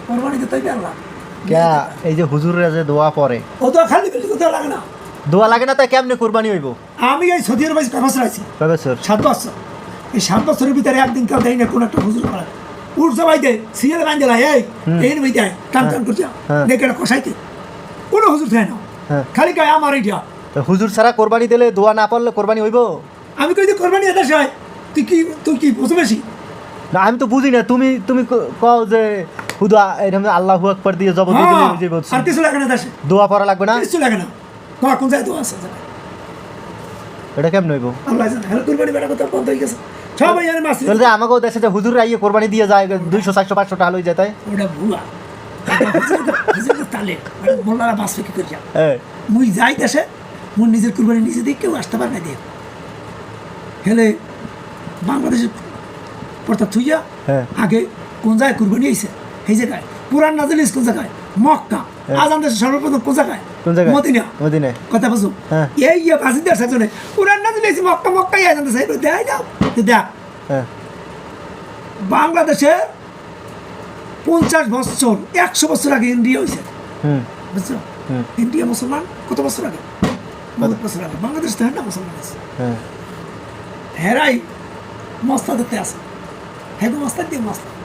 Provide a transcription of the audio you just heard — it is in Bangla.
কোরবানি দিতে হবে আল্লাহ ক্যা এই যে হুজুররা যে দোয়া পড়ে ও তো খালি দিলে তো লাগে না দোয়া লাগে না তাই কেমনে কোরবানি হইব আমি এই সৌদি আরবে 5 বছর আছি কবে স্যার 7 বছর এই 7 বছরের ভিতরে একদিন কেউ দেয় না কোন একটা হুজুর করা উঠ সবাই দে সিরিয়াল বান্ধে লাই এই নই দেয় কাম করছে দেখে কষাইতে কোন হুজুর থাকে না খালি কয় আমার এইটা তো হুজুর ছাড়া কোরবানি দিলে দোয়া না পড়লে কোরবানি হইব আমি কই যে কোরবানি আদেশ হয় তুই কি বুঝতে বেশি না আমি তো বুঝি না তুমি তুমি কও যে হুদা এরকম আল্লাহু আকবার দিয়ে জবাব দিয়ে দিলে হয়ে যাবে আর কিছু লাগে না দেশে দোয়া পড়া লাগবে না কিছু লাগে না তোমার কোন জায়গায় দোয়া আছে এটা কেমন হইব আল্লাহ জানে হ্যাঁ কোরবানি বেটা কথা বন্ধ হয়ে গেছে সবাই জানে মাছ তাহলে যে আমাকেও দেশে যে হুজুর আইয়ে কোরবানি দিয়ে যায় 200 400 500 টাকা লই যায় তাই ওটা ভুয়া হুজুর তালে মোল্লারা মাছ কি করে যা হ্যাঁ মুই যাই দেশে মোর নিজের কুরবানি নিজে দিয়ে কেউ আসতে পারে না দিয়ে হেলে বাংলাদেশের পড়তা থুইয়া আগে কোন জায়গায় কুরবানি হয়েছে সেই জায়গায় পুরান নাজলিস কোন জায়গায় মক্কা আজান দেশে সর্বপ্রথম কোন জায়গায় মদিনা মদিনা কথা বুঝো এই বাসিন দেশ আছে পুরান নাজলিস মক্কা মক্কাই আজান দেশে দেয় দাও দেখ বাংলাদেশে 50 বছর 100 বছর আগে ইন্ডিয়া হয়েছে বুঝছো ইন্ডিয়া মুসলমান কত বছর আগে বহুত বছর আগে বাংলাদেশ তো না মুসলমান আছে হেরাই মস্তাদ আছে হ্যাঁ মস্তাদ দিয়ে মস্তাদ